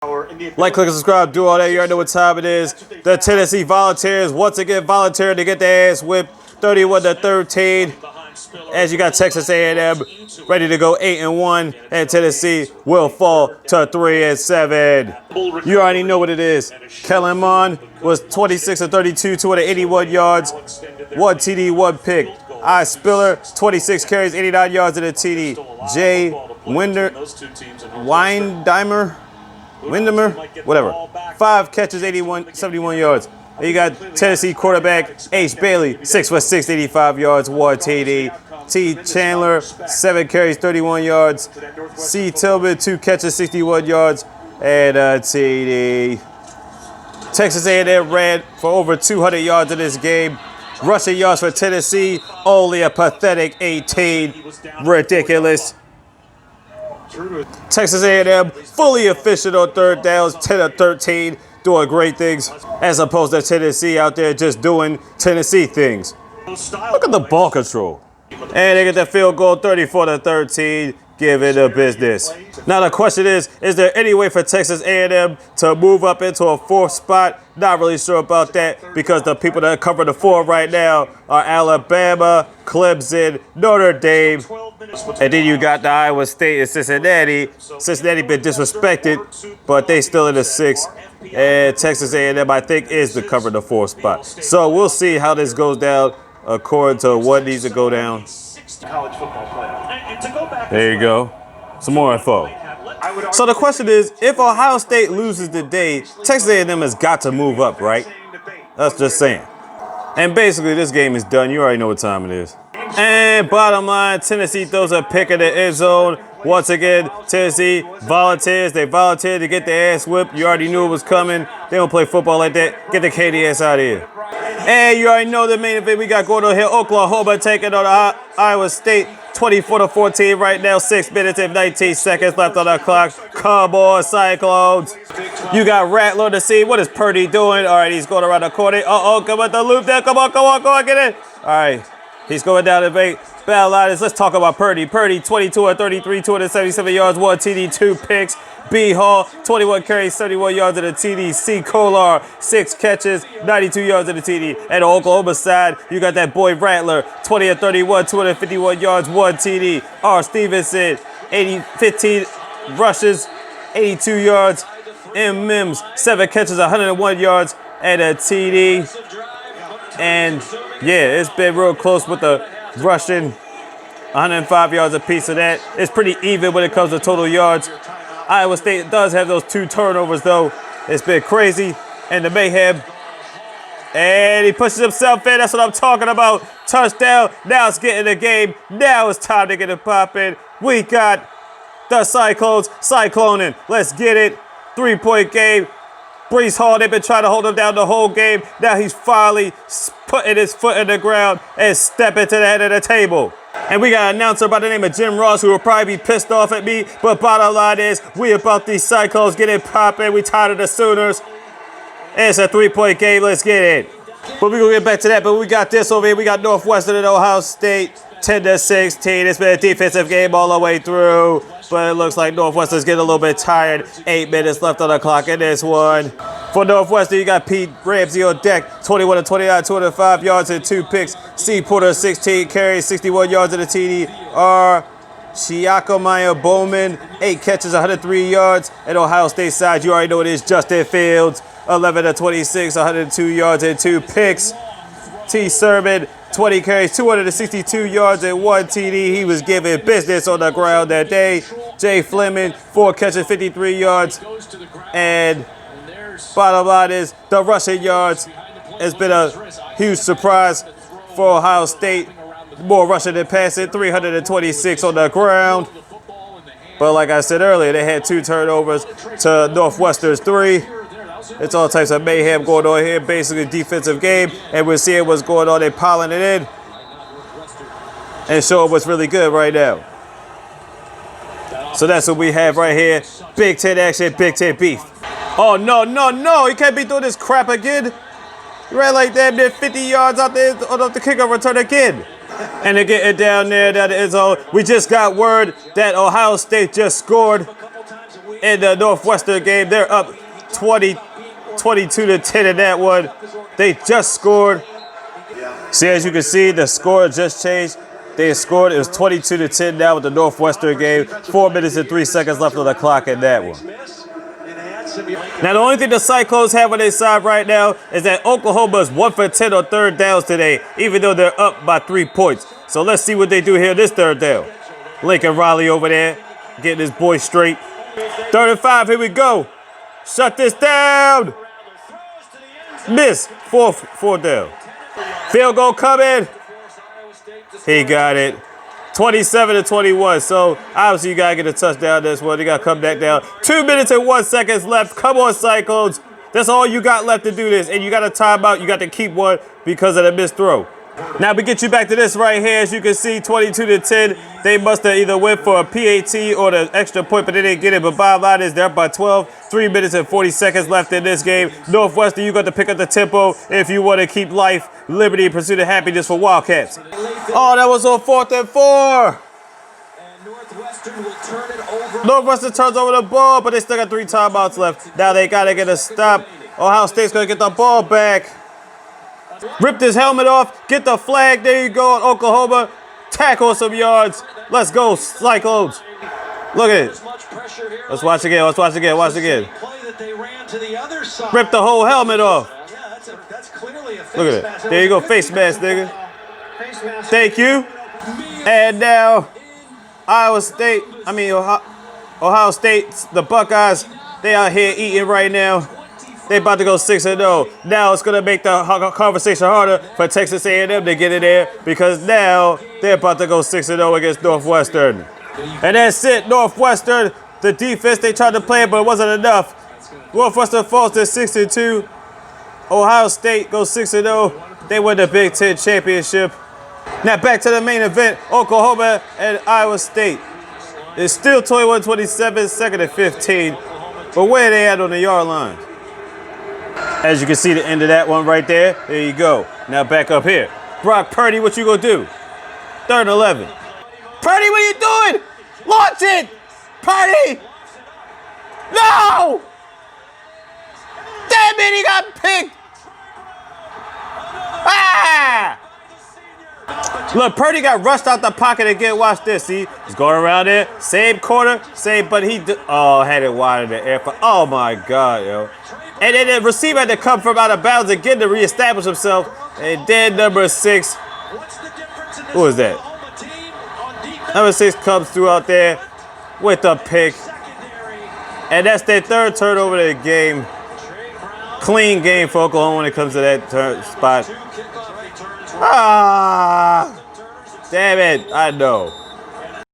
Like, click, and subscribe, do all that. You already know what time it is. The Tennessee Volunteers once again volunteering to get their ass whipped 31-13. As you got Texas A&M ready to go 8-1, and Tennessee will fall to 3-7. You already know what it is. Kellen Mond was 26 of 32, 281 yards, 1 TD, 1 pick. I Spiller, 26 carries, 89 yards in a TD. Jay Windemer, whatever. 5 catches, 71 yards. Then you got Tennessee quarterback H. Bailey, 6'6", 85 yards, 1 TD. T. Chandler, 7 carries, 31 yards. C. Tillman, 2 catches, 61 yards, and a TD. Texas A&M ran for over 200 yards in this game. Rushing yards for Tennessee, only a pathetic 18. Ridiculous. Texas A&M fully efficient on third downs, 10 of 13, doing great things, as opposed to Tennessee out there just doing Tennessee things. Look at the ball control. And they get the field goal, 34-13, giving the business. Now the question is there any way for Texas A&M to move up into a 4th spot? Not really sure about that, because the people that cover the 4 right now are Alabama, Clemson, Notre Dame, and then you got the Iowa State and Cincinnati. Cincinnati been disrespected, but they still in the 6th. And Texas A&M, I think, is the cover the 4th spot. So we'll see how this goes down according to what needs to go down. There you go. Some more info. So the question is, if Ohio State loses today, Texas A&M has got to move up, right? That's just saying. And basically, this game is done. You already know what time it is. And bottom line, Tennessee throws a pick in the end zone. Once again, Tennessee volunteers. They volunteered to get their ass whipped. You already knew it was coming. They don't play football like that. Get the KDS out of here. And you already know the main event we got going on here. Oklahoma taking on Iowa State 24-14 right now. 6 minutes and 19 seconds left on the clock. Come on, Cyclones. You got Rattler to see. What is Purdy doing? All right, he's going around the corner. Uh-oh, come on, the loop there. Come on, get in. All right, he's going down the bait. Battle lines. Let's talk about Purdy. Purdy, 22 of 33, 277 yards, 1 TD, 2 picks. B. Hall, 21 carries, 31 yards in the TD. C. Kolar, 6 catches, 92 yards in the TD. And on Oklahoma side, you got that boy Rattler, 20 of 31, 251 yards, 1 TD. R. Stevenson, 15 rushes, 82 yards. M. Mims, 7 catches, 101 yards, and a TD. And yeah, it's been real close with the rushing, 105 yards apiece of that. It's pretty even when it comes to total yards. Iowa State does have those 2 turnovers, though. It's been crazy. And the mayhem. And he pushes himself in. That's what I'm talking about. Touchdown. Now it's getting the game. Now it's time to get it popping. We got the Cyclones cycloning. Let's get it. 3-point game. Breece Hall, they've been trying to hold him down the whole game. Now he's finally putting his foot in the ground and stepping to the head of the table. And we got an announcer by the name of Jim Ross who will probably be pissed off at me. But bottom line is, we about these Cyclones getting popping. We tired of the Sooners. It's a 3-point game. Let's get it. But we're going to get back to that. But we got this over here. We got Northwestern and Ohio State. 10-16. It's been a defensive game all the way through. But it looks like Northwestern's getting a little bit tired. 8 minutes left on the clock in this one. For Northwestern, you got Pete Ramsey on deck. 21 of 29, 205 yards and 2 picks. C. Porter, 16 carries, 61 yards in the TD. R. Chiakamaya Bowman, 8 catches, 103 yards. And Ohio State side, you already know it is Justin Fields. 11 of 26, 102 yards and 2 picks. T. Sermon, 20 carries, 262 yards and 1 TD. He was giving business on the ground that day. Jay Fleming, 4 catches, 53 yards. And bottom line is the rushing yards has been a huge surprise for Ohio State. More rushing than passing, 326 on the ground. But like I said earlier, they had 2 turnovers to Northwestern's 3. It's all types of mayhem going on here. Basically, defensive game. And we're seeing what's going on. They're piling it in. And showing what's really good right now. So that's what we have right here. Big Ten action, Big Ten beef. Oh, no. He can't be doing this crap again. He ran like damn near 50 yards out there on the kickoff return again. And they're getting down there. That is all. We just got word that Ohio State just scored. in the Northwestern game. They're up 22-10 in that one. They just scored. See, as you can see, the score just changed. They scored. It was 22-10 now with the Northwestern game. 4 minutes and 3 seconds left on the clock in that one. Now, the only thing the Cyclones have on their side right now is that Oklahoma is 1 for 10 on third downs today, even though they're up by 3 points. So let's see what they do here this third down. Lincoln Riley over there, getting his boy straight. 3rd and 5, here we go. Shut this down. Miss. Fourth down. Field goal coming. He got it. 27-21. So obviously you gotta get a touchdown this one. You gotta come back down. 2 minutes and 1 second left. Come on, Cyclones. That's all you got left to do this. And you got a timeout. You got to keep one because of the missed throw. Now we get you back to this right here. As you can see, 22-10. They must have either went for a PAT or the extra point, but they didn't get it. But bottom line is they're up by 12. 3 minutes and 40 seconds left in this game. Northwestern, you got to pick up the tempo if you want to keep life, liberty, and pursuit of happiness for Wildcats. Oh, that was on 4th and 4. Northwestern turns over the ball, but they still got 3 timeouts left. Now they got to get a stop. Ohio State's going to get the ball back. Ripped his helmet off. Get the flag. There you go, Oklahoma. Tackle some yards. Let's go, Cyclones. Look at it. Let's watch again. Let's watch again. Watch again. Rip the whole helmet off. Look at it. There you go. Face mask, nigga. Thank you. And now, Ohio State, the Buckeyes, they out here eating right now. They about to go 6-0. Now it's going to make the conversation harder for Texas A&M to get in there because now they're about to go 6-0 against Northwestern. And that's it, Northwestern. The defense, they tried to play it, but it wasn't enough. Northwestern falls to 6-2. Ohio State goes 6-0. They win the Big Ten championship. Now back to the main event, Oklahoma and Iowa State. It's still 21-27, 2nd and 15. But where are they at on the yard line? As you can see, the end of that one right there. There you go. Now back up here. Brock Purdy, what you gonna do? 3rd and 11. Purdy, what are you doing? Launch it! Purdy! No! Damn it, he got picked! Ah! Look, Purdy got rushed out the pocket again. Watch this. See, he's going around there. Same corner, but he had it wide in the air. Oh my God, yo. And then the receiver had to come from out of bounds again to reestablish himself. And then number 6. Who is that? Number 6 comes through out there with a pick. And that's their 3rd turnover of the game. Clean game for Oklahoma when it comes to that spot. Ah! Damn it. I know.